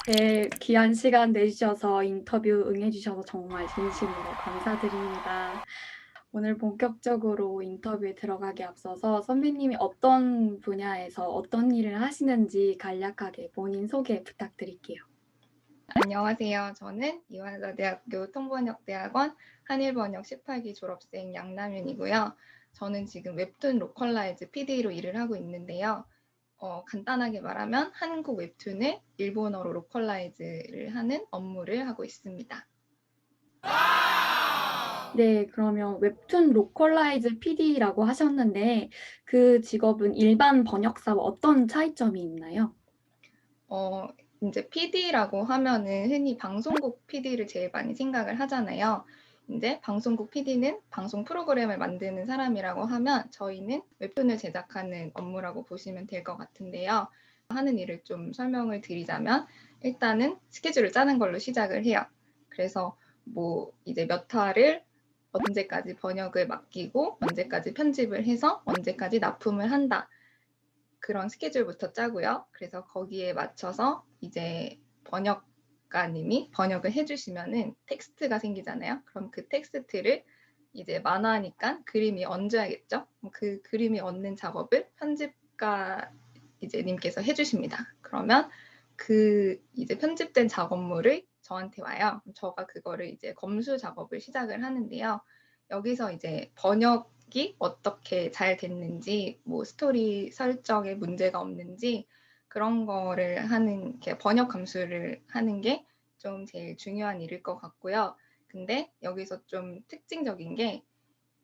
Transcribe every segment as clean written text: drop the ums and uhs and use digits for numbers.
네, 귀한 시간 내주셔서 인터뷰 응해주셔서 정말 진심으로 감사드립니다. 오늘 본격적으로 인터뷰에 들어가기 앞서서 선배님이 어떤 분야에서 어떤 일을 하시는지 간략하게 본인 소개 부탁드릴게요. 안녕하세요. 저는 이화여자대학교 통번역대학원 한일번역 18기 졸업생 양남윤이고요. 저는 지금 웹툰 로컬라이즈 PD로 일을 하고 있는데요. 간단하게 말하면 한국 웹툰을 일본어로 로컬라이즈를 하는 업무를 하고 있습니다. 네, 그러면 웹툰 로컬라이즈 PD라고 하셨는데 그 직업은 일반 번역사와 어떤 차이점이 있나요? 어, 이제 PD라고 하면은 흔히 방송국 PD를 제일 많이 생각을 하잖아요. 이제 방송국 PD는 방송 프로그램을 만드는 사람이라고 하면 저희는 웹툰을 제작하는 업무라고 보시면 될 것 같은데요. 하는 일을 좀 설명을 드리자면 일단은 스케줄을 짜는 걸로 시작을 해요. 그래서 뭐 이제 몇 화를 언제까지 번역을 맡기고 언제까지 편집을 해서 언제까지 납품을 한다. 그런 스케줄부터 짜고요. 그래서 거기에 맞춰서 이제 번역가님이 번역을 해주시면은 텍스트가 생기잖아요. 그럼 그 텍스트를 이제 만화니까 그림이 얹어야겠죠. 그 그림이 얹는 작업을 편집가 이제 님께서 해주십니다. 그러면 그 이제 편집된 작업물을 저한테 와요. 저가 그거를 이제 검수 작업을 시작을 하는데요. 여기서 이제 번역이 어떻게 잘 됐는지, 뭐 스토리 설정에 문제가 없는지 그런 거를 하는 번역 감수를 하는 게 좀 제일 중요한 일일 것 같고요. 근데 여기서 좀 특징적인 게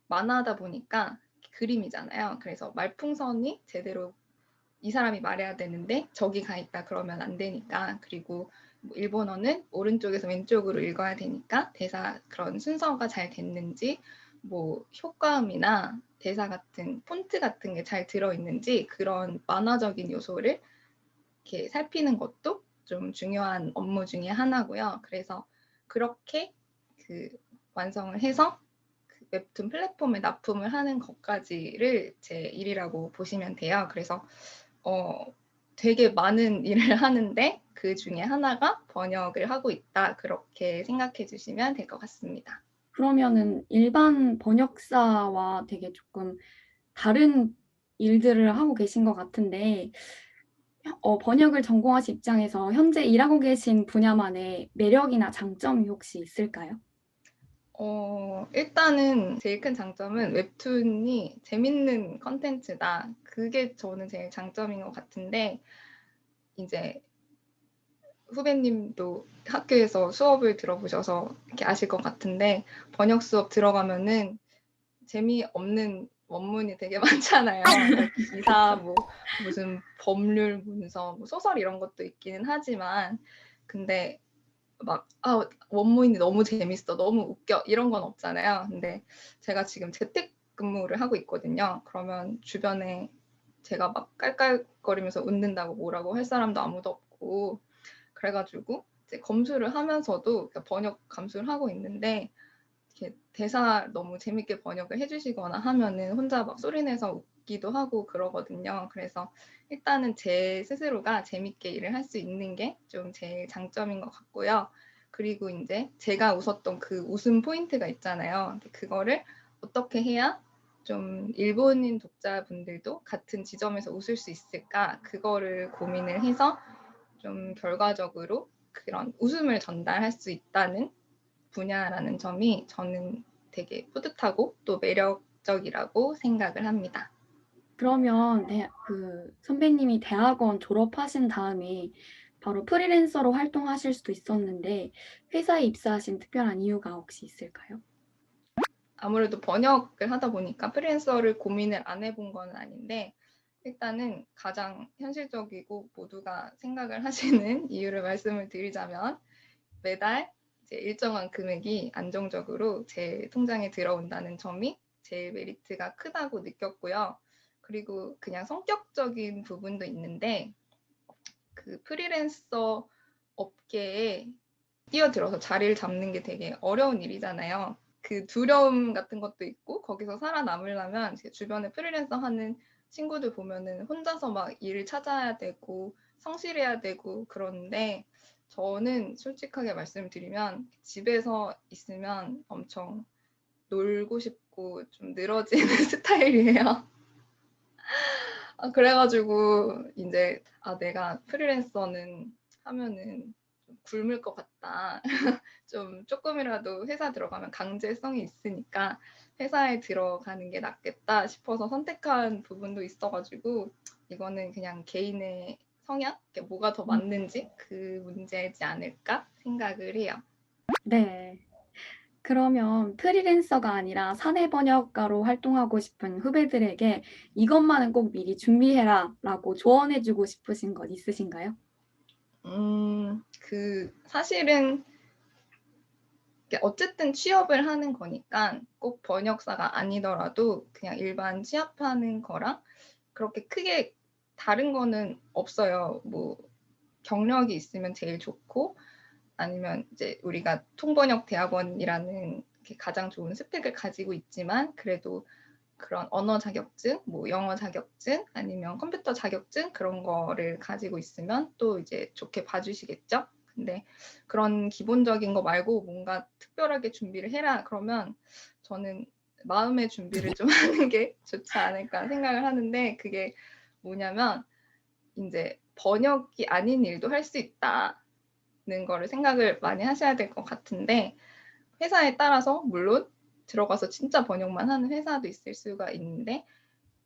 만화다 보니까 그림이잖아요. 그래서 말풍선이 제대로 이 사람이 말해야 되는데 저기 가 있다 그러면 안 되니까, 그리고 뭐 일본어는 오른쪽에서 왼쪽으로 읽어야 되니까 대사 그런 순서가 잘 됐는지, 뭐 효과음이나 대사 같은 폰트 같은 게 잘 들어있는지 그런 만화적인 요소를 이렇게 살피는 것도 좀 중요한 업무 중에 하나고요. 그래서 그렇게 그 완성을 해서 그 웹툰 플랫폼에 납품을 하는 것까지를 제 일이라고 보시면 돼요. 그래서 되게 많은 일을 하는데 그 중에 하나가 번역을 하고 있다. 그렇게 생각해 주시면 될 것 같습니다. 그러면은 일반 번역사와 되게 조금 다른 일들을 하고 계신 것 같은데, 번역을 전공하신 입장에서 현재 일하고 계신 분야만의 매력이나 장점이 혹시 있을까요? 일단은 제일 큰 장점은 웹툰이 재밌는 컨텐츠다. 그게 저는 제일 장점인 것 같은데, 이제 후배님도 학교에서 수업을 들어보셔서 이렇게 아실 것 같은데, 번역 수업 들어가면은 재미없는 원문이 되게 많잖아요. 뭐 기사, 그쵸. 뭐 무슨 법률 문서, 뭐 소설 이런 것도 있기는 하지만, 근데 막 원문이 너무 재밌어, 너무 웃겨 이런 건 없잖아요. 근데 제가 지금 재택근무를 하고 있거든요. 그러면 주변에 제가 막 깔깔거리면서 웃는다고 뭐라고 할 사람도 아무도 없고, 그래가지고 이제 검수를 하면서도 번역 감수를 하고 있는데 이렇게 대사 너무 재밌게 번역을 해주시거나 하면은 혼자 막 소리내서 웃기도 하고 그러거든요. 그래서 일단은 제 스스로가 재밌게 일을 할 수 있는 게 좀 제일 장점인 것 같고요. 그리고 이제 제가 웃었던 그 웃음 포인트가 있잖아요. 그거를 어떻게 해야 좀 일본인 독자분들도 같은 지점에서 웃을 수 있을까? 그거를 고민을 해서 좀 결과적으로 그런 웃음을 전달할 수 있다는 분야라는 점이 저는 되게 뿌듯하고 또 매력적이라고 생각을 합니다. 그러면 선배님이 대학원 졸업하신 다음에 바로 프리랜서로 활동하실 수도 있었는데 회사에 입사하신 특별한 이유가 혹시 있을까요? 아무래도 번역을 하다 보니까 프리랜서를 고민을 안 해본 건 아닌데, 일단은 가장 현실적이고 모두가 생각을 하시는 이유를 말씀을 드리자면, 매달 이제 일정한 금액이 안정적으로 제 통장에 들어온다는 점이 제일 메리트가 크다고 느꼈고요. 그리고 그냥 성격적인 부분도 있는데, 그 프리랜서 업계에 뛰어들어서 자리를 잡는 게 되게 어려운 일이잖아요. 그 두려움 같은 것도 있고, 거기서 살아남으려면 주변에 프리랜서 하는 친구들 보면은 혼자서 막 일을 찾아야 되고 성실해야 되고 그러는데, 저는 솔직하게 말씀드리면 집에서 있으면 엄청 놀고 싶고 좀 늘어지는 스타일이에요. 그래가지고 이제 내가 프리랜서는 하면은 좀 굶을 것 같다. 좀 조금이라도 회사 들어가면 강제성이 있으니까 회사에 들어가는 게 낫겠다 싶어서 선택한 부분도 있어가지고 이거는 그냥 개인의 성향, 뭐가 더 맞는지 그 문제이지 않을까 생각을 해요. 네. 그러면 프리랜서가 아니라 사내 번역가로 활동하고 싶은 후배들에게 이것만은 꼭 미리 준비해라라고 조언해주고 싶으신 것 있으신가요? 사실은 어쨌든 취업을 하는 거니까 꼭 번역사가 아니더라도 그냥 일반 취업하는 거랑 그렇게 크게 다른 거는 없어요. 뭐 경력이 있으면 제일 좋고 아니면 이제 우리가 통번역 대학원이라는 가장 좋은 스펙을 가지고 있지만 그래도 그런 언어 자격증, 뭐 영어 자격증 아니면 컴퓨터 자격증 그런 거를 가지고 있으면 또 이제 좋게 봐주시겠죠. 근데 그런 기본적인 거 말고 뭔가 특별하게 준비를 해라 그러면 저는 마음의 준비를 좀 하는 게 좋지 않을까 생각을 하는데 그게 뭐냐면 이제 번역이 아닌 일도 할 수 있다는 거를 생각을 많이 하셔야 될 것 같은데 회사에 따라서 물론 들어가서 진짜 번역만 하는 회사도 있을 수가 있는데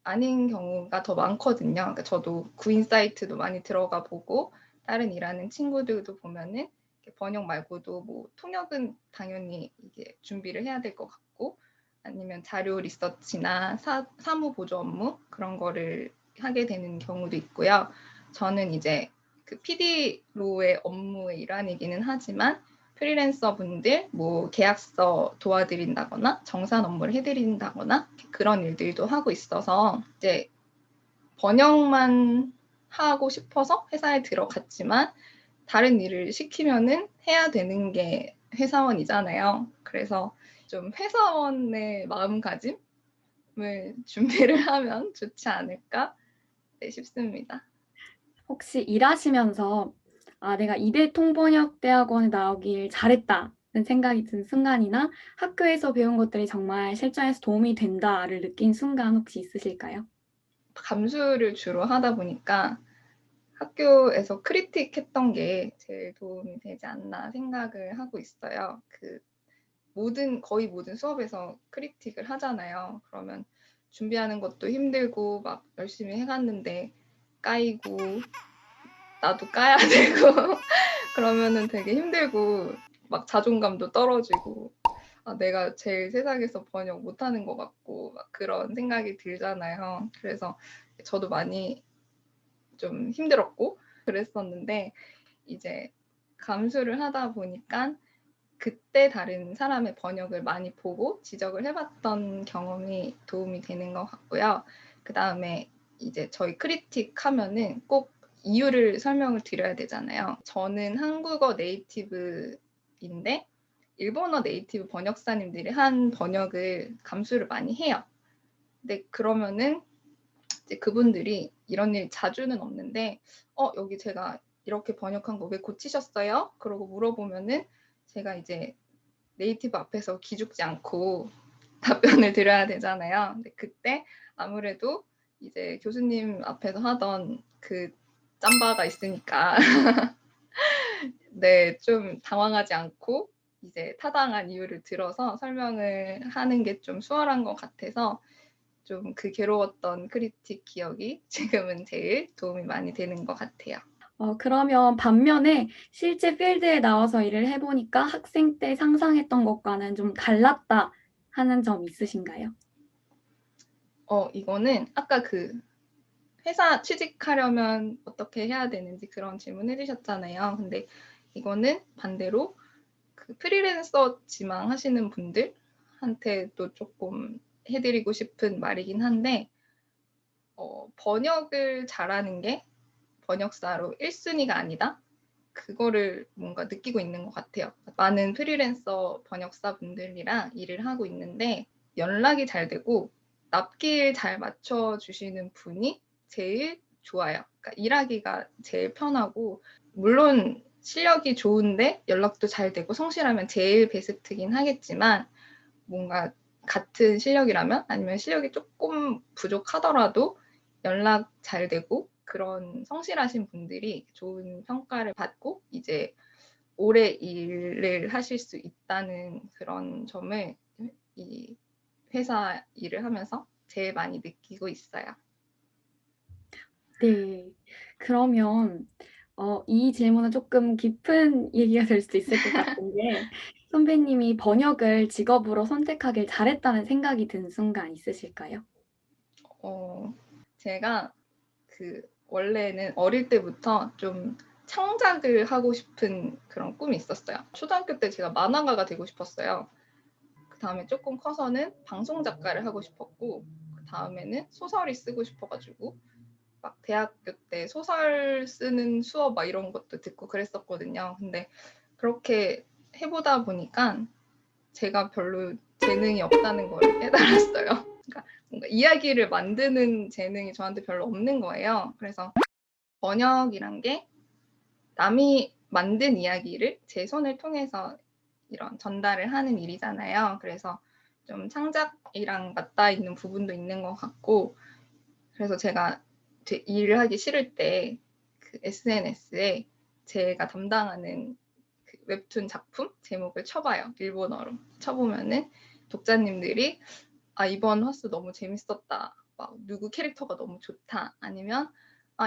아닌 경우가 더 많거든요. 그러니까 저도 구인 사이트도 많이 들어가 보고 다른 일하는 친구들도 보면은 번역 말고도 뭐 통역은 당연히 이게 준비를 해야 될 것 같고 아니면 자료 리서치나 사무 보조 업무 그런 거를 하게 되는 경우도 있고요. 저는 이제 그 PD로의 업무의 일환이기는 하지만 프리랜서 분들 뭐 계약서 도와드린다거나 정산 업무를 해드린다거나 그런 일들도 하고 있어서 이제 번역만 하고 싶어서 회사에 들어갔지만 다른 일을 시키면은 해야 되는 게 회사원이잖아요. 그래서 좀 회사원의 마음가짐을 준비를 하면 좋지 않을까 싶습니다. 혹시 일하시면서 내가 이대 통번역 대학원에 나오길 잘했다는 생각이 든 순간이나 학교에서 배운 것들이 정말 실전에서 도움이 된다를 느낀 순간 혹시 있으실까요? 감수를 주로 하다 보니까 학교에서 크리틱 했던 게 제일 도움이 되지 않나 생각을 하고 있어요. 거의 모든 수업에서 크리틱을 하잖아요. 그러면 준비하는 것도 힘들고 막 열심히 해갔는데 까이고 나도 까야 되고 그러면은 되게 힘들고 막 자존감도 떨어지고 내가 제일 세상에서 번역 못하는 것 같고 막 그런 생각이 들잖아요. 그래서 저도 많이 좀 힘들었고 그랬었는데 이제 감수를 하다 보니까 그때 다른 사람의 번역을 많이 보고 지적을 해봤던 경험이 도움이 되는 것 같고요. 그 다음에 이제 저희 크리틱 하면은 꼭 이유를 설명을 드려야 되잖아요. 저는 한국어 네이티브인데 일본어 네이티브 번역사님들이 한 번역을 감수를 많이 해요. 근데 그러면은 이제 그분들이 이런 일 자주는 없는데 여기 제가 이렇게 번역한 거 왜 고치셨어요? 그러고 물어보면은 제가 이제 네이티브 앞에서 기죽지 않고 답변을 드려야 되잖아요. 근데 그때 아무래도 이제 교수님 앞에서 하던 그 짬바가 있으니까 네, 좀 당황하지 않고 이제 타당한 이유를 들어서 설명을 하는 게 좀 수월한 것 같아서 좀 그 괴로웠던 크리틱 기억이 지금은 제일 도움이 많이 되는 것 같아요. 그러면 반면에 실제 필드에 나와서 일을 해보니까 학생 때 상상했던 것과는 좀 달랐다 하는 점 있으신가요? 이거는 아까 회사 취직하려면 어떻게 해야 되는지 그런 질문 해주셨잖아요. 근데 이거는 반대로 프리랜서 지망하시는 분들한테도 조금 해드리고 싶은 말이긴 한데 번역을 잘하는 게 번역사로 1순위가 아니다. 그거를 뭔가 느끼고 있는 것 같아요. 많은 프리랜서 번역사 분들이랑 일을 하고 있는데 연락이 잘 되고 납기일 잘 맞춰주시는 분이 제일 좋아요. 그러니까 일하기가 제일 편하고 물론 실력이 좋은데 연락도 잘 되고 성실하면 제일 베스트긴 하겠지만 뭔가 같은 실력이라면 아니면 실력이 조금 부족하더라도 연락 잘 되고 그런 성실하신 분들이 좋은 평가를 받고 이제 오래 일을 하실 수 있다는 그런 점을 이 회사 일을 하면서 제일 많이 느끼고 있어요. 네. 그러면 이 질문은 조금 깊은 얘기가 될 수도 있을 것 같은데 선배님이 번역을 직업으로 선택하길 잘했다는 생각이 든 순간 있으실까요? 제가 원래는 어릴 때부터 좀 창작을 하고 싶은 그런 꿈이 있었어요. 초등학교 때 제가 만화가가 되고 싶었어요. 그다음에 조금 커서는 방송 작가를 하고 싶었고 그다음에는 소설이 쓰고 싶어가지고 막 대학교 때 소설 쓰는 수업 막 이런 것도 듣고 그랬었거든요. 근데 그렇게 해보다 보니까 제가 별로 재능이 없다는 걸 깨달았어요. 그러니까 뭔가 이야기를 만드는 재능이 저한테 별로 없는 거예요. 그래서 번역이란 게 남이 만든 이야기를 제 손을 통해서 이런 전달을 하는 일이잖아요. 그래서 좀 창작이랑 맞닿아 있는 부분도 있는 것 같고 그래서 제가 일을 하기 싫을 때 SNS에 제가 담당하는 웹툰 작품 제목을 쳐봐요. 일본어로. 쳐보면은 독자님들이 이번 화수 너무 재밌었다. 막 누구 캐릭터가 너무 좋다. 아니면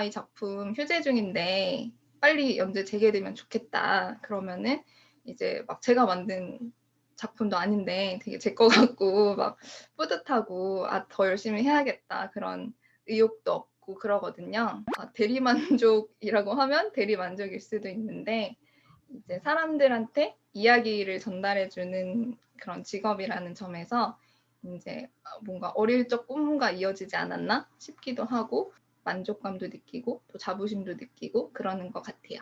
이 작품 휴재 중인데 빨리 연재 재개되면 좋겠다. 그러면은 이제 막 제가 만든 작품도 아닌데 되게 제 거 같고 막 뿌듯하고 더 열심히 해야겠다. 그런 의욕도 없고 그러거든요. 대리만족이라고 하면 대리만족일 수도 있는데 이제 사람들한테 이야기를 전달해주는 그런 직업이라는 점에서 이제 뭔가 어릴 적 꿈과 이어지지 않았나 싶기도 하고 만족감도 느끼고 또 자부심도 느끼고 그러는 것 같아요.